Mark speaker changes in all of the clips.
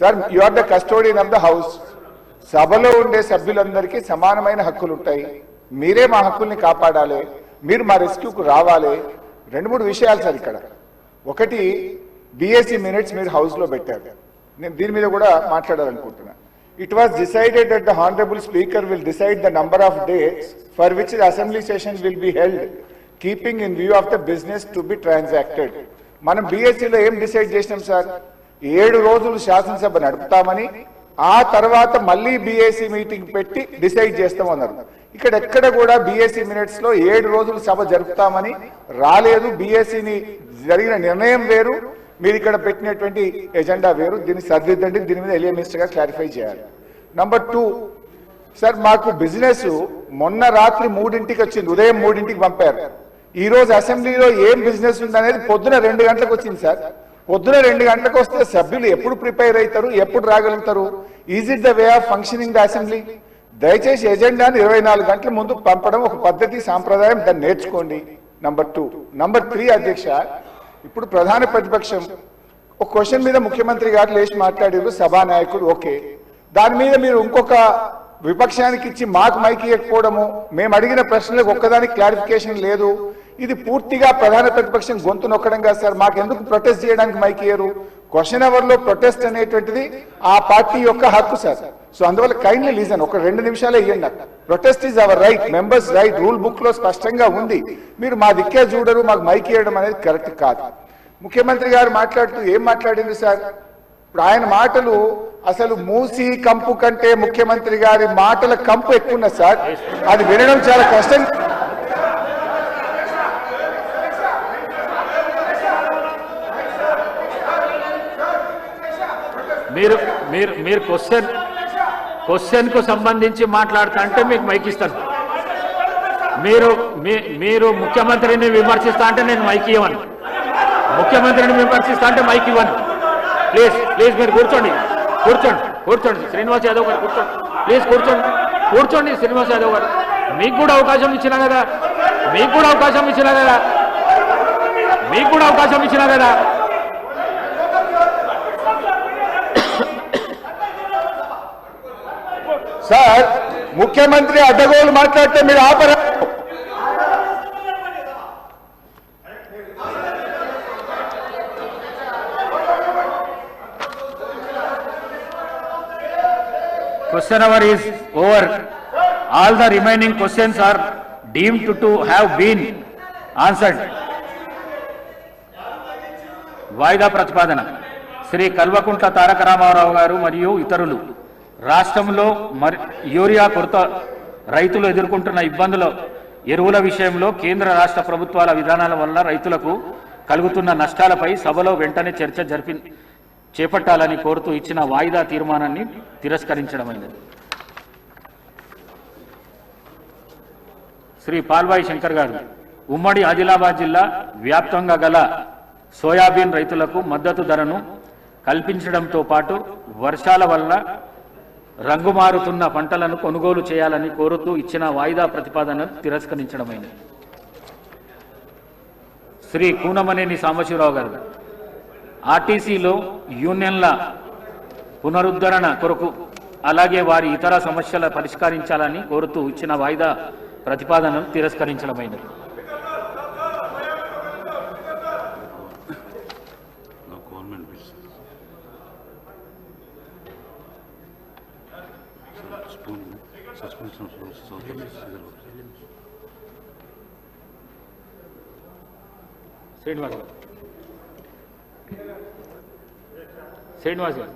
Speaker 1: Sir you are the custodian of the house. సభలో ఉండే సభ్యులందరికీ సమానమైన హక్కులు ఉంటాయి. మీరే మా హక్కుల్ని కాపాడాలి, మీరు మా రెస్క్యూకు రావాలి. 2-3 విషయాలు సార్ ఇక్కడ. ఒకటి, బీఎస్సీ మినిట్స్ మీరు హౌస్లో పెట్టారు. నేను దీని మీద కూడా మాట్లాడాలనుకుంటున్నా. It was decided that the Honorable Speaker will decide the number of days for which the assembly sessions will be held, keeping in view of the business to be transacted. మనం బీఎస్సీలో ఏం decide చేసినాం sir? 7 రోజులు శాసనసభ నడుపుతామని, ఆ తర్వాత మళ్ళీ BSc meeting పెట్టి decide చేస్తామన్నారు. ఇక్కడ ఎక్కడ కూడా బీఎస్సీ మినిట్స్ లో 7 రోజులు సభ జరుపుతామని రాలేదు. బీఎస్సీని జరిగిన నిర్ణయం వేరు, మీరు ఇక్కడ పెట్టినటువంటి ఎజెండా వేరు. దీన్ని సరిదిద్దండి, దీని మీద ఎలియా మినిస్టర్ గా క్లారిఫై చేయాలి. నంబర్ 2 సార్, మాకు బిజినెస్ మొన్న రాత్రి 3ంటికి వచ్చింది, ఉదయం 3ంటికి పంపారు. ఈ రోజు అసెంబ్లీలో ఏం బిజినెస్ ఉందనేది పొద్దున 2 గంటలకు వచ్చింది సార్. పొద్దున 2 గంటలకు వస్తే సభ్యులు ఎప్పుడు ప్రిపేర్ అవుతారు, ఎప్పుడు రాగలుగుతారు? Is it the way of functioning the assembly? దయచేసి ఎజెండాను 24 గంటల ముందు పంపడం ఒక పద్ధతి, సాంప్రదాయం, దాన్ని నేర్చుకోండి. నంబర్ 2. నంబర్ 3 అధ్యక్ష, ఇప్పుడు ప్రధాన ప్రతిపక్షం ఒక క్వశ్చన్ మీద ముఖ్యమంత్రి గారు లేచి మాట్లాడారు, సభానాయకుడు ఓకే, దాని మీద మీరు ఇంకొక విపక్షానికి ఇచ్చి మాకు మైక్ ఇవ్వకపోవడము, మేము అడిగిన ప్రశ్నలకు ఒక్కదానికి క్లారిఫికేషన్ లేదు. ఇది పూర్తిగా ప్రధాన ప్రతిపక్షం గొంతు నొక్కడం కాదు సార్. మాకెందుకు ప్రొటెస్ట్ చేయడానికి మైక్ ఇయ్యరు? క్వశ్చన్ అవర్ లో ప్రొటెస్ట్ అనేటువంటిది ఆ పార్టీ యొక్క హక్కు సార్. సో అందువల్ల కైండ్లీ లీజన్, ఒక 2 నిమిషాలే ఇవ్వండి. Protest is our right, members right, rule book లో స్పష్టంగా ఉంది. మీరు మా దిక్కే చూడరు, మాకు మైక్ ఇవ్వడం అనేది కరెక్ట్ కాదు. ముఖ్యమంత్రి గారు మాట్లాడుతూ ఏం మాట్లాడింది సార్? ఇప్పుడు ఆయన మాటలు అసలు మూసి కంపు కంటే ముఖ్యమంత్రి గారి మాటల కంపు ఎక్కువ ఉన్నది సార్. అది వినడం చాలా కష్టం.
Speaker 2: మీరు క్వశ్చన్ కు సంబంధించి మాట్లాడుతా అంటే మీకు మైక్ ఇస్తాను. మీరు ముఖ్యమంత్రిని విమర్శిస్తా అంటే నేను మైక్ ఇవ్వను. ముఖ్యమంత్రిని విమర్శిస్తా అంటే మైక్ ఇవ్వను. ప్లీజ్ మీరు కూర్చోండి. శ్రీనివాస్ యాదవ్ గారు కూర్చోండి. ప్లీజ్ కూర్చోండి శ్రీనివాస్ యాదవ్ గారు. మీకు కూడా అవకాశం ఇచ్చినా కదా.
Speaker 1: సార్, ముఖ్యమంత్రి అడ్డగోలు మాట్లాడితే మీరు ఆపరా?
Speaker 2: Question hour is over. All the remaining questions are deemed to have been answered. వాయిదా ప్రతిపాదన. శ్రీ కల్వకుంట్ల తారక రామారావు గారు మరియు ఇతరులు రాష్ట్రంలో యూరియా కొరత, రైతులు ఎదుర్కొంటున్న ఇబ్బందుల, ఎరువుల విషయంలో కేంద్ర రాష్ట్ర ప్రభుత్వాల విధానాల వల్ల రైతులకు కలుగుతున్న నష్టాలపై సభలో వెంటనే చర్చ చేపట్టాలని కోరుతూ ఇచ్చిన వాయిదా తీర్మానాన్ని తిరస్కరించడమైనది. శ్రీ పాల్వాయి శంకర్ గారు, ఉమ్మడి ఆదిలాబాద్ జిల్లా వ్యాప్తంగా గల సోయాబీన్ రైతులకు మద్దతు ధరను కల్పించడంతో పాటు వర్షాల వల్ల రంగుమారుతున్న పంటలను కొనుగోలు చేయాలని కోరుతూ ఇచ్చిన వాయిదా ప్రతిపాదనను తిరస్కరించడమైనది. శ్రీ కూనమనేని సాంబశివరావు గారు, ఆర్టీసీలో యూనియన్ల పునరుద్ధరణ కొరకు అలాగే వారి ఇతర సమస్యల పరిష్కరించాలని కోరుతూ ఇచ్చిన వాయిదా ప్రతిపాదనను తిరస్కరించడమైనది. శ్రీనివాస్ గారు.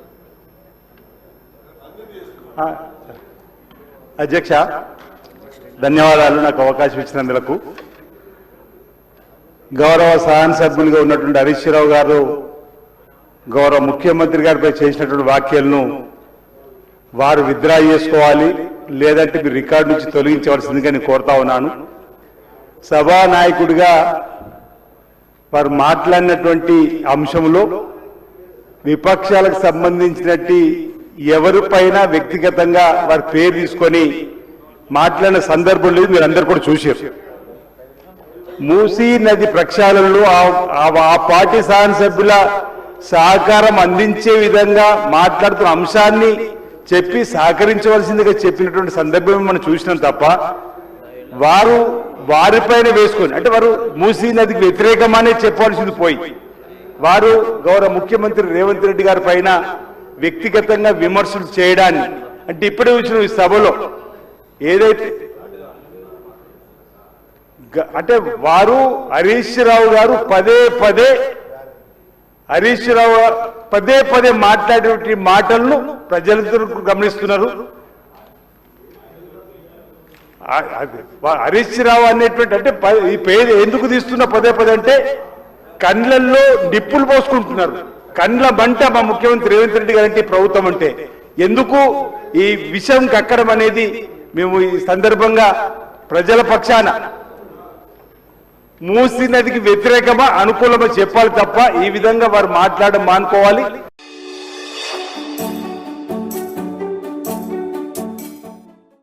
Speaker 3: అధ్యక్ష, ధన్యవాదాలు నాకు అవకాశం ఇచ్చినందుకు. గౌరవ శాసనసభ్యులుగా ఉన్నటువంటి హరీష్ రావు గారు గౌరవ ముఖ్యమంత్రి గారిపై చేసినటువంటి వ్యాఖ్యలను వారు విత్డ్రా చేసుకోవాలి, లేదంటే మీరు రికార్డు నుంచి తొలగించవలసిందిగా నేను కోరుతా ఉన్నాను. సభానాయకుడిగా వారు మాట్లాడినటువంటి అంశంలో విపక్షాలకు సంబంధించినట్టు ఎవరిపైన వ్యక్తిగతంగా వారి పేరు తీసుకొని మాట్లాడిన సందర్భం లేదు, మీరు అందరు కూడా చూశారు. మూసీ నది ప్రక్షాళనలో ఆ పార్టీ శాసనసభ్యుల సహకారం అందించే విధంగా మాట్లాడుతున్న అంశాన్ని చెప్పి సహకరించవలసిందిగా చెప్పినటువంటి సందర్భం మనం చూసినాం తప్ప వారు వారిపైన వేసుకొని అంటే వారు మూసీ నదికి వ్యతిరేకమనే చెప్పవలసింది పోయి వారు గౌరవ ముఖ్యమంత్రి రేవంత్ రెడ్డి గారి పైన వ్యక్తిగతంగా విమర్శలు చేయడాన్ని అంటే ఇప్పుడే వచ్చిన ఈ సభలో ఏదైతే అంటే వారు హరీష్ రావు గారు పదే పదే మాట్లాడే మాటలను ప్రజలందరూ గమనిస్తున్నారు. హరీష్ రావు అనేటువంటి అంటే ఈ పేరు ఎందుకు తీస్తున్న పదే అంటే కండ్లల్లో నిప్పులు పోసుకుంటున్నారు. కండ్ల మంట మా ముఖ్యమంత్రి రేవంత్ రెడ్డి గారంటే ప్రభుత్వం అంటే ఎందుకు ఈ విషయం కక్కడం అనేది మేము ఈ సందర్భంగా ప్రజల పక్షాన మూసీ నదికి వ్యతిరేకమా అనుకూలమా చెప్పాలి తప్ప ఈ విధంగా వారు మాట్లాడడం మానుకోవాలి.